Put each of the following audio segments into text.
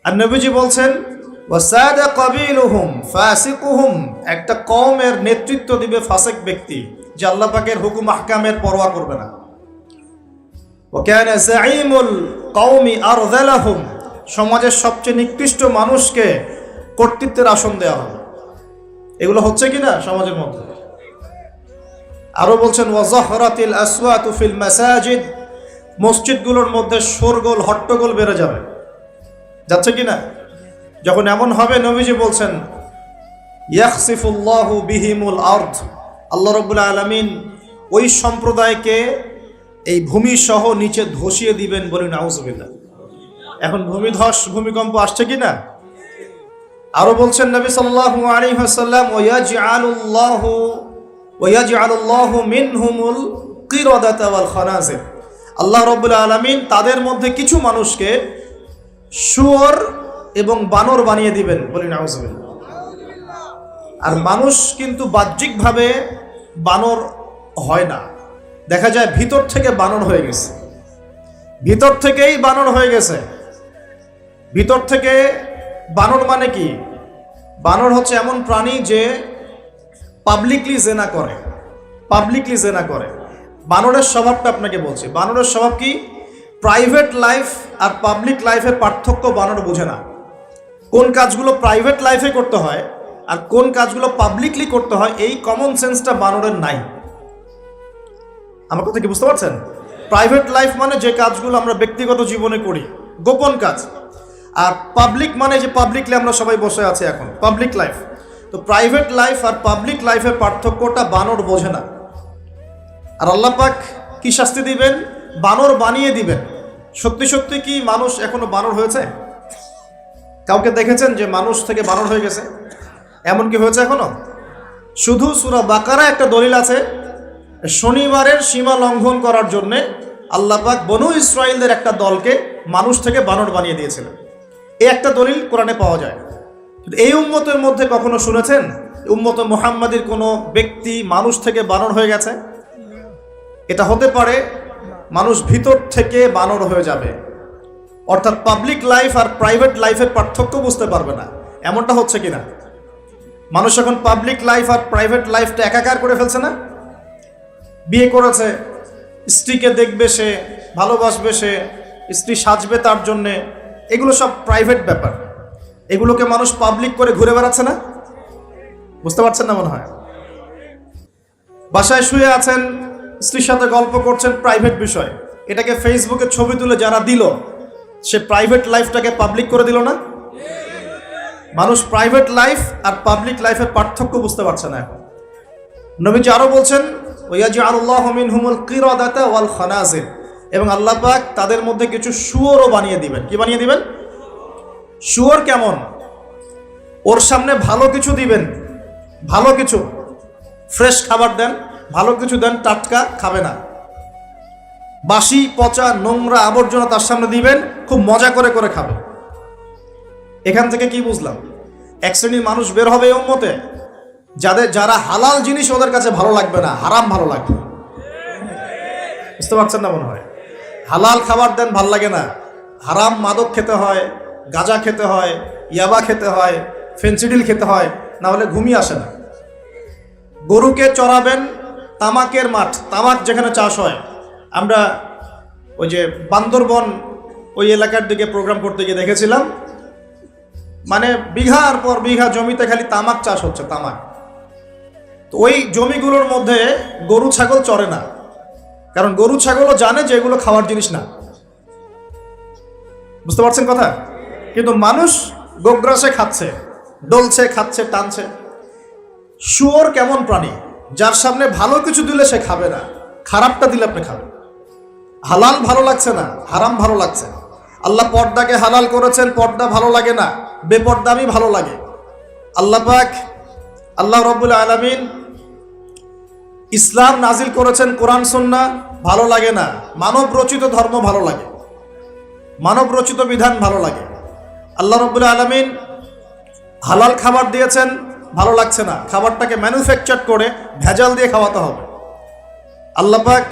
আর নবীজি বলছেন ওয়াসাদা কাবিলুহুম ফাসিকুহুম, একটা কওমের নেতৃত্ব দিবে ফাসিক ব্যক্তি, যে আল্লাহ পাকের হুকুম আহকামের পরোয়া করবে না। ওয়া কানা যাঈমুল কওমি আরযালাহুম, সমাজের সবচেয়ে নিকৃষ্ট মানুষকে কর্তৃত্বের আসন দেওয়া হবে। এগুলো হচ্ছে কিনা সমাজের মধ্যে? আরো বলছেন ওয়াজাহরাতিল আসওয়াতু ফিল মাসাজিদ, মসজিদগুলোর মধ্যে শোরগোল হট্টগোল বেড়ে যাবে। যাচ্ছে কিনা? যখন এমন হবে নবীজি বলছেন ইয়াখসিফুল্লাহু বিহিমুল আরদ, আল্লাহ রাব্বুল আলামিন ওই সম্প্রদায়কে এই ভূমি সহ নিচে ধসিয়ে দিবেন, বলি নাউজুবিল্লাহ। এখন ভূমিকম্প আসছে কিনা? আরো বলছেন নবী সাল্লাল্লাহু আলাইহি ওয়াসাল্লাম ওয়ায়াজআলুল্লাহু মিনহুমুল কিরাদাতা ওয়াল খানাজির, আল্লাহ রাব্বুল আলামিন তাদের মধ্যে কিছু মানুষকে শুয়োর এবং বানর বানিয়ে দিবেন, বলি নাউজুবিল্লাহ। আর মানুষ কিন্তু বাহ্যিকভাবে বানর হয় না, দেখা যায় ভিতর থেকে বানর হয়ে গেছে, ভিতর থেকেই বানর হয়ে গেছে। ভিতর থেকে বানর মানে কি? বানর হচ্ছে এমন প্রাণী যে পাবলিকলি জেনা করে, পাবলিকলি জেনা করে। বানরের স্বভাবটা আপনাকে বলছি, বানরের স্বভাব কি? প্রাইভেট লাইফ আর পাবলিক লাইফের পার্থক্য বানর বোঝে না। কোন কাজগুলো প্রাইভেট লাইফে করতে হয় আর কোন কাজগুলো পাবলিকলি করতে হয়, এই কমন সেন্সটা বানরের নাই। আমার কথা কি বুঝতে পারছেন? প্রাইভেট লাইফ মানে যে কাজগুলো আমরা ব্যক্তিগত জীবনে করি, গোপন কাজ। আর পাবলিক মানে যে পাবলিকলি আমরা সবাই বসে আছি এখন, পাবলিক লাইফ। তো প্রাইভেট লাইফ আর পাবলিক লাইফের পার্থক্যটা বানর বোঝে না। আর আল্লাহ পাক কি শাস্তি দিবেন? বানর বানিয়ে দিবেন। সত্যি সত্যি কি মানুষ এখনো বানর হয়েছে? কাউকে দেখেছেন যে মানুষ থেকে বানর হয়ে গেছে? এমন কি হয়েছে এখনো? শুধু সূরা বাকারা একটা দলিল আছে, শনিবারের সীমা লঙ্ঘন করার জন্যে আল্লাহ পাক বনু ইসরাইলদের একটা দলকে মানুষ থেকে বানর বানিয়ে দিয়েছিলেন। এই একটা দলিল কোরআনে পাওয়া যায়। কিন্তু এই উম্মতের মধ্যে কখনো শুনেছেন উম্মতে মুহাম্মাদির কোনো ব্যক্তি মানুষ থেকে বানর হয়ে গেছে? এটা হতে পারে মানুষ ভিতর থেকে বানর হয়ে যাবে, অর্থাৎ পাবলিক লাইফ আর প্রাইভেট লাইফের পার্থক্য বুঝতে পারবে না। এমনটা হচ্ছে কিনা? মানুষ এখন পাবলিক লাইফ আর প্রাইভেট লাইফটা একাকার করে ফেলছে না? বিয়ে করেছে, স্ত্রীকে দেখবে সে, ভালোবাসবে সে, স্ত্রী সাজবে তার জন্যে, এগুলো সব প্রাইভেট ব্যাপার। এগুলোকে মানুষ পাবলিক করে ঘুরে বেড়াচ্ছে না? বুঝতে পারছেন না মনে হয়? বাসায় শুয়ে আছেন, স্ত্রীর সাথে গল্প করছেন, প্রাইভেট বিষয়। এটাকে ফেসবুকে ছবি তুলে যারা দিল, সে প্রাইভেট লাইফটাকে পাবলিক করে দিল না? মানুষ প্রাইভেট লাইফ আর পাবলিক লাইফের পার্থক্য বুঝতে পারছে না এখন। নবীজি আরো বলছেন ওয়ায়াজআলুল্লাহু মিনহুমুল কিরাদাতা ওয়াল খানাজির, এবং আল্লাহ পাক তাদের মধ্যে কিছু শুয়োরও বানিয়ে দিবেন। কি বানিয়ে দিবেন? শুয়োর কেমন? ওর সামনে ভালো কিছু দিবেন, ভালো কিছু, ফ্রেশ খাবার দেন, ভালো কিছু দেন, টাটকা খাবে না। বাসি পচা নোংরা আবর্জনা তার সামনে দিবেন, খুব মজা করে করে খাবে। এখান থেকে কি বুঝলাম? এক শ্রেণীর মানুষ বের হবে এই উম্মতে, যারা হালাল জিনিস ওদের কাছে ভালো লাগবে না, হারাম ভালো লাগবে। বুঝতে পারছেন না মনে হয়? হালাল খাবার দেন, ভাল লাগে না। হারাম মাদক খেতে হয়, গাঁজা খেতে হয়, ইয়াবা খেতে হয়, ফেন্সিডিল খেতে হয়, না হলে ঘুমিয়ে আসে না। গরুকে চড়াবেন তামাকের মাঠ, তামাক যেখানে চাষ হয়। আমরা ওই যে বান্দরবন ওই এলাকার দিকে প্রোগ্রাম করতে গিয়ে দেখেছিলাম, মানে বিঘার পর বিঘা জমিতে খালি তামাক চাষ হচ্ছে, তামাক। তো ওই জমিগুলোর মধ্যে গরু ছাগল চড়ে না, কারণ গরু ছাগলও জানে যে এগুলো খাওয়ার জিনিস না। বুঝতে পারছেন কথা? কিন্তু মানুষ গোগ্রাসে খাচ্ছে, ডলছে, খাচ্ছে, টানছে। শুয়োর কেমন প্রাণী? যার সামনে ভালো কিছু দিলে সে খাবে না, খারাপটা দিলে আপনি খাবেন। হালাল ভালো লাগছে না, হারাম ভালো লাগছে। আল্লাহ পর্দাকে হালাল করেছেন, পর্দা ভালো লাগে না, বেপর্দামি ভালো লাগে। আল্লাহ পাক, আল্লাহ রাব্বুল আলামিন ইসলাম নাজিল করেছেন, কোরআন সুন্নাহ ভালো লাগে না, মানব রচিত ধর্ম ভালো লাগে, মানব রচিত বিধান ভালো লাগে। আল্লাহ রাব্বুল আলামিন হালাল খাবার দিয়েছেন, ভালো লাগছে না, খাবারটাকে ম্যানুফ্যাকচার করে ভেজাল দিয়ে খাওয়াতে হবে। আল্লাহ পাক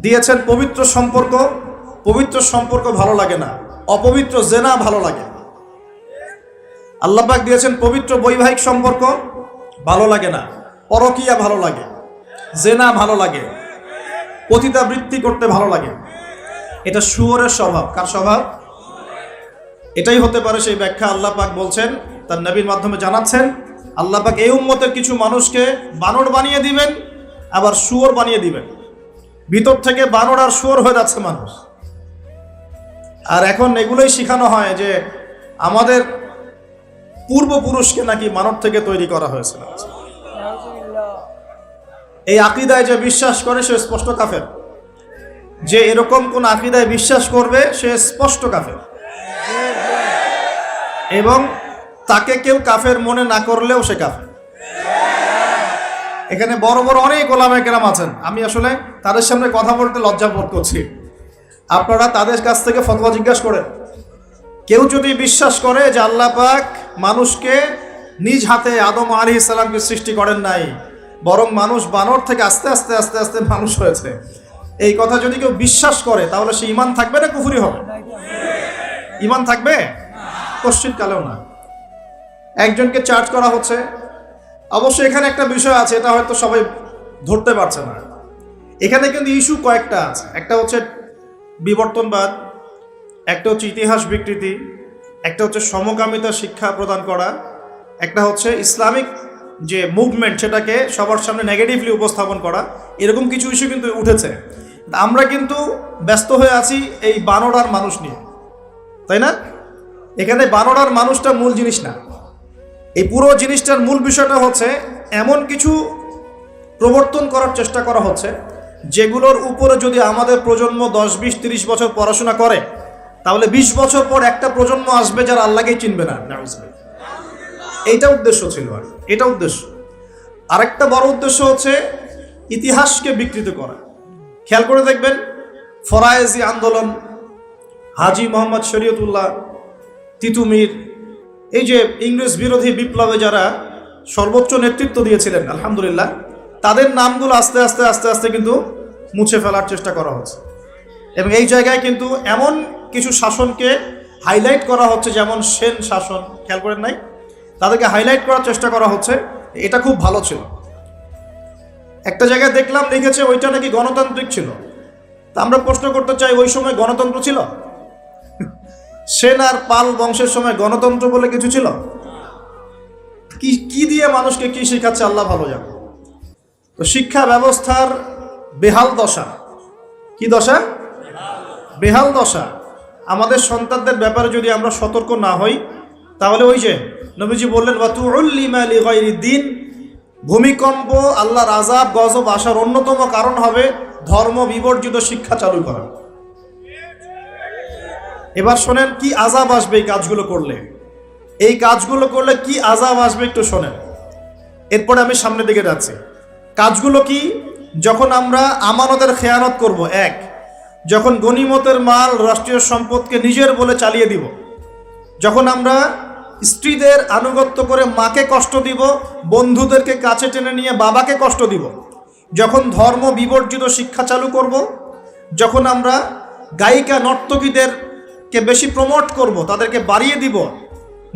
দিয়েছেন পবিত্র সম্পর্ক, পবিত্র সম্পর্ক ভালো লাগে না, অপবিত্র জেনা ভালো লাগে। আল্লাহ পাক দিয়েছেন পবিত্র বৈবাহিক সম্পর্ক, ভালো লাগে না। পরকীয়া ভালো লাগে, জেনা ভালো লাগে, পতিতাবৃত্তি করতে ভালো লাগে। এটা শুয়োরের স্বভাব। কার স্বভাব? এটাই হতে পারে সেই ব্যাখ্যা আল্লাহ পাক বলছেন, তার নবীর মাধ্যমে জানাচ্ছেন, আল্লাহ পাক এই উম্মতের কিছু মানুষকে বানর বানিয়ে দিবেন, আবার শুয়োর বানিয়ে দিবেন। ভিতর থেকে বানর আর শুয়োর হয়ে যাচ্ছে মানুষ। আর এখন এগুলোই শেখানো হয় যে আমাদের পূর্বপুরুষকে নাকি মানব থেকে তৈরি করা হয়েছিল। এই আকীদায় যে বিশ্বাস করে সে স্পষ্ট কাফের। যে এরকম কোন আকীদায় বিশ্বাস করবে সে স্পষ্ট কাফের, এবং তাকে কেউ কাফের মনে না করলেও সে কাফের। এখানে বড় বড় অনেক ওলামায়ে কেরাম আছেন, আমি আসলে তাদের সামনে কথা বলতে লজ্জা বোধ করছি। আপনারা তাদের কাছ থেকে ফতোয়া জিজ্ঞাসা করেন। কেউ যদি বিশ্বাস করে যে আল্লাহ পাক মানুষকে নিজ হাতে আদম আলাইহিস সালামকে সৃষ্টি করেন নাই, বরং মানুষ বানর থেকে আস্তে আস্তে আস্তে আস্তে মানুষ হয়েছে, এই কথা যদি কেউ বিশ্বাস করে তাহলে সে ঈমান থাকবে না কুফরি হবে? ঈমান থাকবে? কোশ্চিন কালেও না। একজনকে চার্জ করা হচ্ছে। অবশ্যই এখানে একটা বিষয় আছে, এটা হয়তো সবাই ধরতে পারছে না। এখানে কিন্তু ইস্যু কয়েকটা আছে। একটা হচ্ছে বিবর্তনবাদ, একটা হচ্ছে ইতিহাস বিকৃতি, একটা হচ্ছে সমকামিতা শিক্ষা প্রদান করা, একটা হচ্ছে ইসলামিক যে মুভমেন্ট সেটাকে সবার সামনে নেগেটিভলি উপস্থাপন করা। এরকম কিছু ইস্যু কিন্তু উঠেছে। আমরা কিন্তু ব্যস্ত হয়ে আছি এই বানর আর মানুষ নিয়ে, তাই না? এখানে বানর আর মানুষটা মূল জিনিস না। এই পুরো জিনিসটার মূল বিষয়টা হচ্ছে এমন কিছু প্রবর্তন করার চেষ্টা করা হচ্ছে যেগুলোর উপরে যদি আমাদের প্রজন্ম 10, 20, 30 বছর পড়াশোনা করে তাহলে 20 বছর পর একটা প্রজন্ম আসবে যারা আল্লাহকেই চিনবে না। এইটা উদ্দেশ্য ছিল, আর এটা উদ্দেশ্য। আরেকটা বড় উদ্দেশ্য হচ্ছে ইতিহাসকে বিকৃত করা। খেয়াল করে দেখবেন ফরায়েজি আন্দোলন, হাজী মোহাম্মদ শরীয়তুল্লাহ, তিতুমির, এই যে ইংরেজ বিরোধী বিপ্লবে যারা সর্বোচ্চ নেতৃত্ব দিয়েছিলেন আলহামদুলিল্লাহ, তাদের নামগুলো আস্তে আস্তে আস্তে আস্তে কিন্তু মুছে ফেলার চেষ্টা করা হচ্ছে। এবং এই জায়গায় কিন্তু এমন কিছু শাসনকে হাইলাইট করা হচ্ছে, যেমন সেন শাসন, খেয়াল করেন নাই? তাদেরকে হাইলাইট করার চেষ্টা করা হচ্ছে, এটা খুব ভালো ছিল। একটা জায়গায় দেখলাম লিখেছে ওইটা নাকি গণতান্ত্রিক ছিল। তা আমরা প্রশ্ন করতে চাই, ওই সময় গণতন্ত্র ছিল? সেন আর পাল বংশের সময় গণতন্ত্র বলে কিছু ছিল? কি দিয়ে মানুষকে কি শেখাচ্ছে আল্লাহ ভালো জানে। তো শিক্ষা ব্যবস্থার বেহাল দশা। কি দশা? বেহাল দশা। আমাদের সন্তানদের ব্যাপারে যদি আমরা সতর্ক না হই তাহলে ওই যে নবীজি বললেন ওয়াতুউল্লিমা লিগাইরিদ্দিন, ভূমিকম্প, আল্লাহর আযাব গজব আসার অন্যতম কারণ হবে ধর্ম বিবর্জিত শিক্ষা চালু করা। এবার শোনেন কি আযাব আসবে এই কাজগুলো করলে। এই কাজগুলো করলে কি আযাব আসবে একটু শোনেন, এরপরে আমি সামনের দিকে যাচ্ছি। কাজগুলো কি? যখন আমরা আমানতের খেয়ানত করব, এক, যখন গনিমতের মাল রাষ্ট্রীয় সম্পদকে নিজের বলে চালিয়ে দিব, যখন আমরা স্ত্রীদের আনুগত্য করে মাকে কষ্ট দিব, বন্ধুদেরকে কাছে টেনে নিয়ে বাবাকে কষ্ট দিব, যখন ধর্ম বিবর্জিত শিক্ষা চালু করব, যখন আমরা গায়িকা নর্তকীদেরকে বেশি প্রমোট করব, তাদেরকে বাড়িয়ে দিব,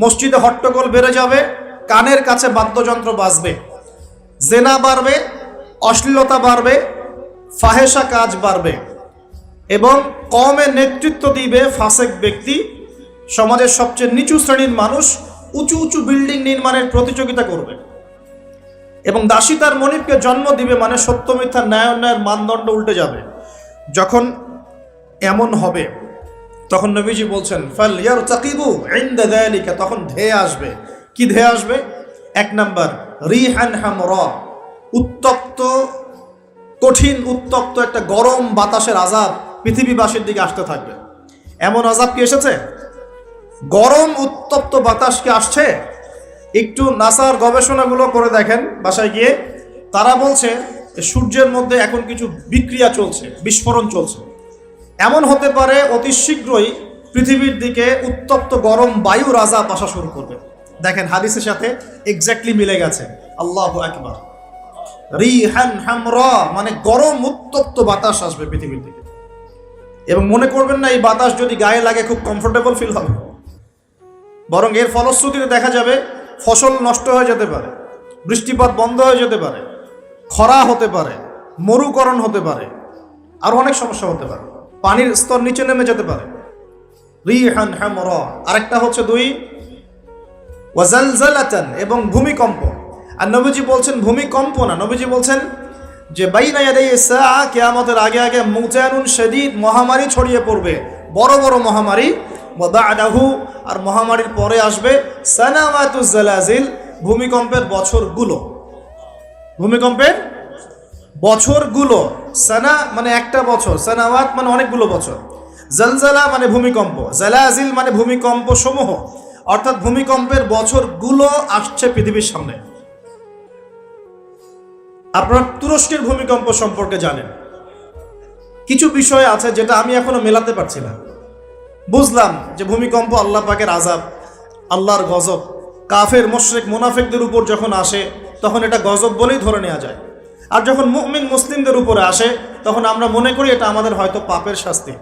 মসজিদে হট্টগোল বেড়ে যাবে, কানের কাছে বাদ্যযন্ত্র বাজবে, জেনা বাড়বে, অশ্লীলতা বাড়বে, ফাহেসা কাজ বাড়বে, এবং কওমের নেতৃত্ব দিবে ফাসেক ব্যক্তি, সমাজের সবচেয়ে নিচু শ্রেণীর মানুষ উঁচু উঁচু বিল্ডিং নির্মাণের প্রতিযোগিতা করবে, এবং দাসী তার মনিবকে জন্ম দিবে, মানে সত্য মিথ্যা ন্যায় অন্যায়ের মানদণ্ড উল্টে যাবে। যখন এমন হবে তখন নবীজি বলছেন ফালইয়ারতাকিবু ইনদা যালিকা, তখন ধেয়ে আসবে। কি ধেয়ে আসবে? এক নাম্বার রিহান হামরা, উত্তপ্ত, কঠিন উত্তপ্ত একটা গরম বাতাসের আযাব পৃথিবীবাসীর দিকে আসতে থাকবে। এমন আযাব কি এসেছে? গরম উত্তপ্ত বাতাস কি আসছে? একটু নাসার গবেষণাগুলো করে দেখেন বাসায় গিয়ে। তারা বলছে সূর্যের মধ্যে এখন কিছু বিক্রিয়া চলছে, বিস্ফোরণ চলছে। এমন হতে পারে অতি শীঘ্রই পৃথিবীর দিকে উত্তপ্ত গরম বায়ুর আযাব আসা শুরু করবে। দেখেন হাদিসের সাথে এক্স্যাক্টলি মিলে গেছে। আল্লাহু আকবার। রিহান হামরা মানে গরম উত্তপ্ত বাতাস আসবে পৃথিবীর দিকে, এবং মনে করবেন না এই বাতাস যদি গায়ে লাগে খুব কমফোর্টেবল ফিল হবে। বরং এর ফলশ্রুতিতে দেখা যাবে ফসল নষ্ট হয়ে যেতে পারে, বৃষ্টিপাত বন্ধ হয়ে যেতে পারে, খরা হতে পারে, মরুকরণ হতে পারে, আরো অনেক সমস্যা হতে পারে, পানির স্তর নিচে নেমে যেতে পারে। রিহান হামরা, আরেকটা হচ্ছে 2 ওয়াজালজালাতান, এবং ভূমিকম্প। আর নবীজি বলছেন ভূমিকম্প না, নবীজি বলছেন যে বাইনা ইয়াদাই সাআ, কিয়ামতের আগে আগে মুজানুন শাদীদ, মহামারী ছড়িয়ে পড়বে, বড় বড় মহামারী। ওয়া বা'দাহু, আর মহামারীর পরে আসবে সানাওয়াতুজ জালাজিল, ভূমিকম্পের বছরগুলো। ভূমিকম্পের বছরগুলো, সানা মানে একটা বছর, সানাওয়াত মানে অনেকগুলো বছর, জালজালা মানে ভূমিকম্প, জালাজিল মানে ভূমিকম্প সমূহ, অর্থাৎ ভূমিকম্পের বছরগুলো আসছে পৃথিবীর সামনে। আপনারা তুরস্কের ভূমিকম্প সম্পর্কে জানেন। কিছু বিষয় আছে যেটা আমি এখনো মেলাতে পারছি না। বুঝলাম যে ভূমিকম্প আল্লাহ পাকের আযাব, আল্লাহর গজব। কাফের মুশরিক মুনাফিকদের উপর যখন আসে তখন এটা গজব বলেই ধরে নেওয়া যায়। আর যখন মুমিন মুসলিমদের উপরে আসে তখন আমরা মনে করি এটা আমাদের হয়তো পাপের শাস্তি,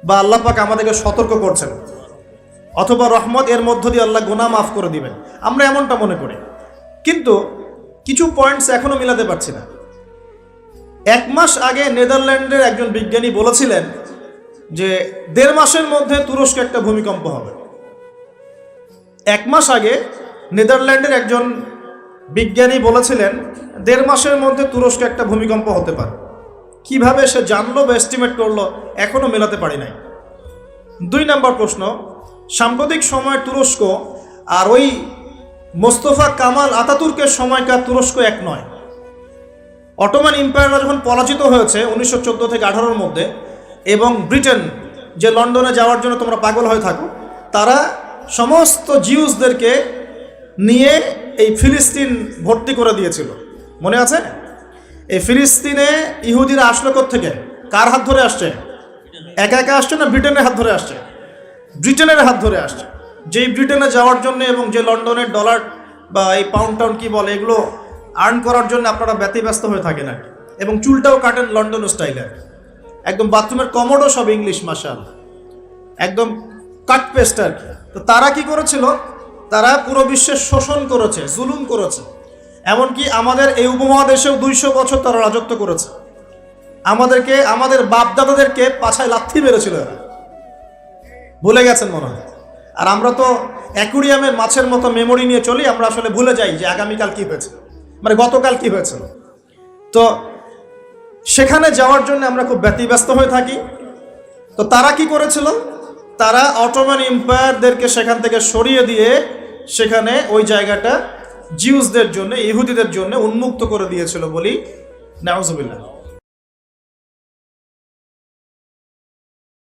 বা আল্লাহ পাক আমাদেরকে সতর্ক করছেন, অথবা রহমত, এর মধ্য দিয়ে আল্লাহ গুনাহ মাফ করে দিবেন, আমরা এমনটা মনে করি। কিন্তু কিছু পয়েন্টস এখনো মিলাতে পারছি না। 1 মাস আগে নেদারল্যান্ডের একজন বিজ্ঞানী বলেছিলেন যে 1.5 মাসের মধ্যে তুরস্কে একটা ভূমিকম্প হবে। 1 মাস আগে নেদারল্যান্ডের একজন বিজ্ঞানী বলেছিলেন 1.5 মাসের মধ্যে তুরস্কে একটা ভূমিকম্প হতে পারে। কিভাবে সে জানলো বা এস্টিমেট করলো এখনো মেলাতে পারি নাই। 2 নম্বর প্রশ্ন, সাম্প্রতিক সময় তুরস্ক আর ওই মোস্তফা কামাল আতাতুর্কের সময়কার তুরস্ক এক নয়। অটোমান এম্পায়াররা যখন পরাজিত হয়েছে 1914 থেকে 18-র মধ্যে, এবং ব্রিটেন, যে লন্ডনে যাওয়ার জন্য তোমরা পাগল হয়ে থাকো, তারা সমস্ত জিউসদেরকে নিয়ে এই ফিলিস্তিন ভর্তি করে দিয়েছিল, মনে আছে? এই ফিলিস্তিনে ইহুদিরা আসলো থেকে, কার হাত ধরে আসছে? একা একা আসছে না ব্রিটেনের হাত ধরে আসছে? ব্রিটেনের হাত ধরে আসছে। যেই ব্রিটেনে যাওয়ার জন্য এবং যে লন্ডনের ডলার বা এই পাউন্ড টাউন কি বলে এগুলো আর্ন করার জন্য আপনারা ব্যতিব্যস্ত হয়ে থাকেন আর কি। এবং চুলটাও কাটেন লন্ডন স্টাইলে, একদম বাথরুমের কমোডও সব ইংলিশ, মাশাআল্লাহ, একদম কাট পেস্ট আর কি। তো তারা কি করেছিল? তারা পুরো বিশ্বের শোষণ করেছে, জুলুম করেছে। এমনকি আমাদের এই উপমহাদেশেও 200 বছর তারা রাজত্ব করেছে। আমাদেরকে, আমাদের বাপদাদাদেরকে পাছায় লাথি মেরেছিল এরা, ভুলে গেছেন মনে হয়। আর আমরা তো অ্যাকুরিয়ামের মাছের মতো মেমোরি নিয়ে চলি, আমরা আসলে ভুলে যাই যে আগামীকাল কি হয়েছে, মানে গতকাল কি হয়েছিল। তো সেখানে যাওয়ার জন্য আমরা খুব ব্যতিব্যস্ত হয়ে থাকি। তো তারা কি করেছিল? তারা অটোমান এম্পায়ারদেরকে সেখান থেকে সরিয়ে দিয়ে সেখানে ওই জায়গাটা জিউসদের জন্য, ইহুদিদের জন্য উন্মুক্ত করে দিয়েছিল বলি, নাউজুবিল্লাহ।